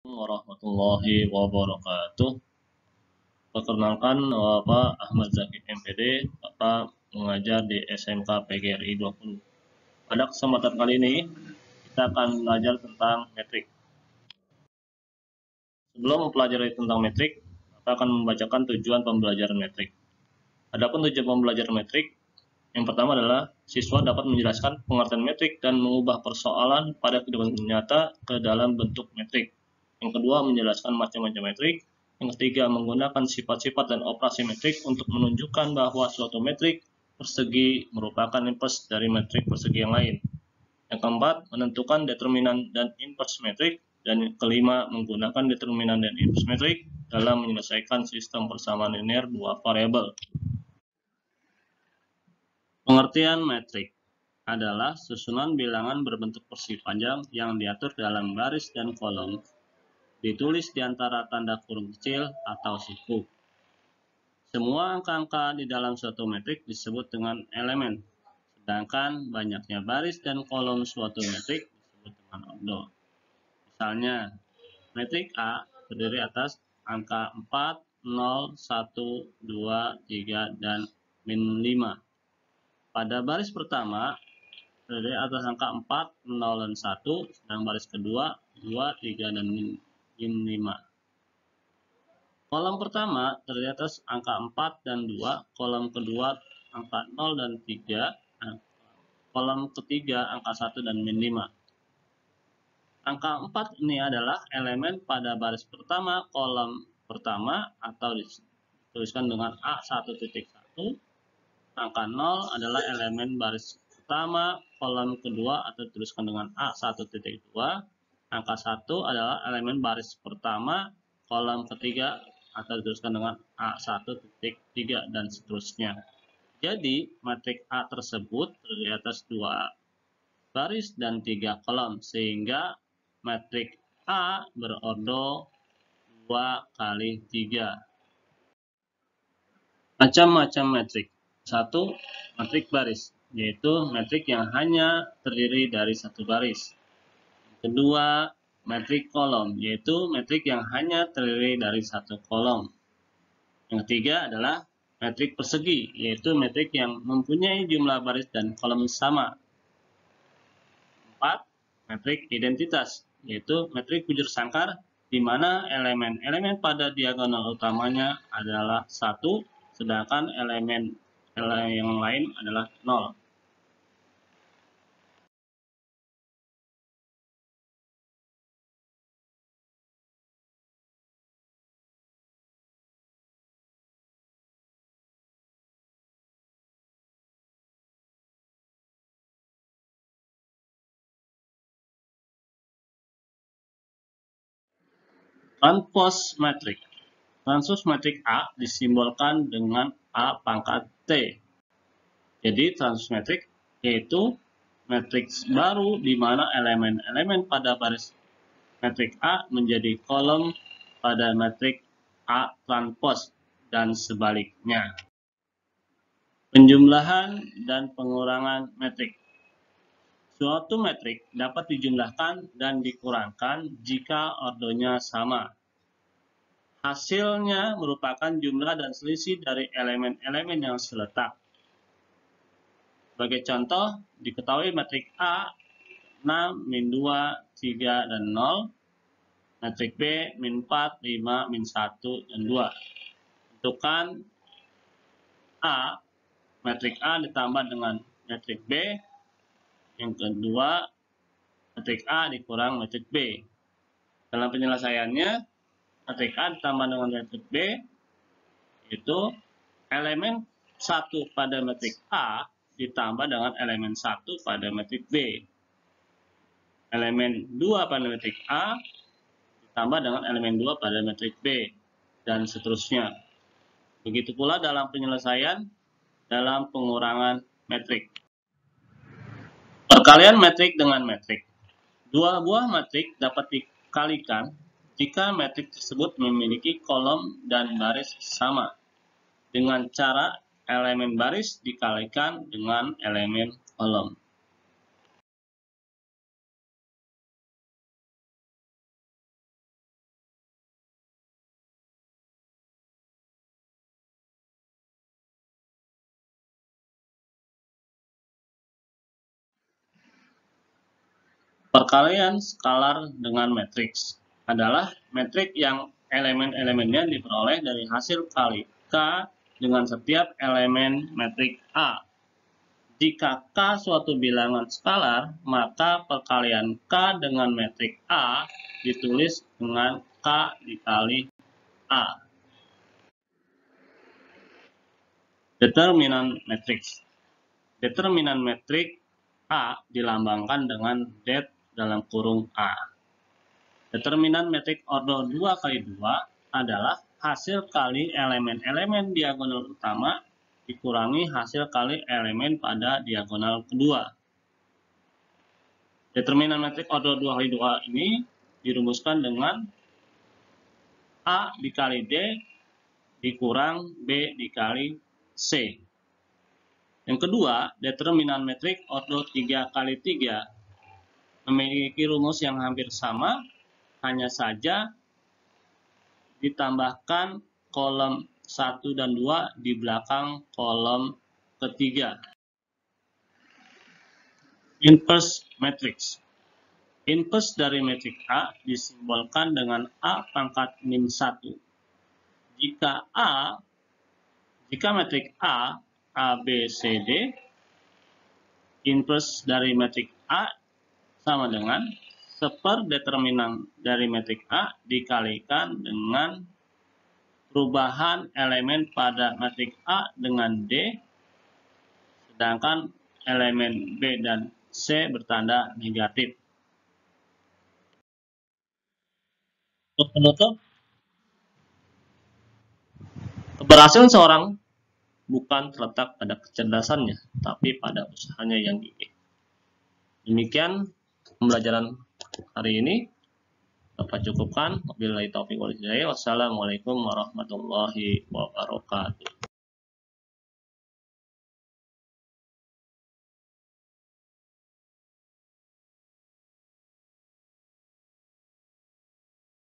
Warahmatullahi wabarakatuh. Perkenalkan, Bapak Ahmad Zaki MPD, Bapak mengajar di SMK PGRI 20. Pada kesempatan kali ini, kita akan belajar tentang metrik. Sebelum mempelajari tentang metrik, Bapak akan membacakan tujuan pembelajaran metrik. Adapun tujuan pembelajaran metrik, yang pertama adalah siswa dapat menjelaskan pengertian metrik dan mengubah persoalan pada kehidupan nyata ke dalam bentuk metrik. Yang kedua, menjelaskan macam-macam metrik. Yang ketiga, menggunakan sifat-sifat dan operasi metrik untuk menunjukkan bahwa suatu metrik persegi merupakan inverse dari metrik persegi yang lain. Yang keempat, menentukan determinan dan inverse metrik. Dan yang kelima, menggunakan determinan dan inverse metrik dalam menyelesaikan sistem persamaan linear dua variabel. Pengertian metrik adalah susunan bilangan berbentuk persegi panjang yang diatur dalam baris dan kolom, ditulis di antara tanda kurung kecil atau siku. Semua angka-angka di dalam suatu metrik disebut dengan elemen, sedangkan banyaknya baris dan kolom suatu metrik disebut dengan ordo. Misalnya, metrik A terdiri atas angka 4, 0, 1, 2, 3, dan min 5. Pada baris pertama, terdiri atas angka 4, 0, dan 1, sedang baris kedua, 2, 3, dan min 5. Kolom pertama terdiri atas angka 4 dan 2, kolom kedua angka 0 dan 3, kolom ketiga angka 1 dan min 5. Angka 4 ini adalah elemen pada baris pertama kolom pertama atau dituliskan dengan A1.1. Angka 0 adalah elemen baris pertama kolom kedua atau dituliskan dengan A1.2. Angka 1 adalah elemen baris pertama kolom ketiga atau dituliskan dengan A1.3 dan seterusnya. Jadi, metrik A tersebut terdiri atas 2 baris dan 3 kolom, sehingga metrik A berordo 2 kali 3. Macam-macam metrik. 1. Metrik baris, yaitu metrik yang hanya terdiri dari satu baris. Kedua, metrik kolom, yaitu metrik yang hanya terdiri dari satu kolom. Yang ketiga adalah metrik persegi, yaitu metrik yang mempunyai jumlah baris dan kolom sama. 4. Metrik identitas, yaitu metrik bujur sangkar, di mana elemen-elemen pada diagonal utamanya adalah 1, sedangkan elemen yang lain adalah 0. Transpose metrik. Transpose metrik A disimbolkan dengan A pangkat T. Jadi transpose metrik yaitu matriks baru di mana elemen-elemen pada baris metrik A menjadi kolom pada metrik A transpose dan sebaliknya. Penjumlahan dan pengurangan metrik. Suatu metrik dapat dijumlahkan dan dikurangkan jika ordonya sama. Hasilnya merupakan jumlah dan selisih dari elemen-elemen yang seletak. Sebagai contoh, diketahui metrik A 6, min 2, 3, dan 0. Metrik B min 4, 5, min 1, dan 2. Tentukan A, metrik A ditambah dengan metrik B. Yang kedua, metrik A dikurang metrik B. Dalam penyelesaiannya, metrik A ditambah dengan metrik B, yaitu elemen 1 pada metrik A ditambah dengan elemen 1 pada metrik B. Elemen 2 pada metrik A ditambah dengan elemen 2 pada metrik B, dan seterusnya. Begitu pula dalam penyelesaian dalam pengurangan metrik. Perkalian metrik dengan metrik. Dua buah metrik dapat dikalikan jika metrik tersebut memiliki kolom dan baris sama, dengan cara elemen baris dikalikan dengan elemen kolom. Perkalian skalar dengan matriks adalah metrik yang elemen-elemennya diperoleh dari hasil kali K dengan setiap elemen metrik A. Jika K suatu bilangan skalar, maka perkalian K dengan metrik A ditulis dengan K dikali A. Determinan matriks. Determinan metrik A dilambangkan dengan det dalam kurung A. Determinan metrik order 2 kali 2 adalah hasil kali elemen-elemen diagonal utama dikurangi hasil kali elemen pada diagonal kedua. Determinan metrik order 2 kali 2 ini dirumuskan dengan A dikali D dikurang B dikali C. Yang kedua, determinan metrik order 3 kali 3 memiliki rumus yang hampir sama, hanya saja ditambahkan kolom 1 dan 2 di belakang kolom ketiga. Inverse matrix. Inverse dari metrik A disimbolkan dengan A pangkat min 1. Jika metrik A, B, C, D, inverse dari metrik A sama dengan seperdeterminan dari metrik A dikalikan dengan perubahan elemen pada metrik A dengan D, sedangkan elemen B dan C bertanda negatif. Untuk penutup, keberhasilan seorang bukan terletak pada kecerdasannya, tapi pada usahanya yang gigih. Demikian pembelajaran hari ini. Dapat cukupkan. Wabillahi taufiq wal hidayah. Wassalamualaikum warahmatullahi wabarakatuh.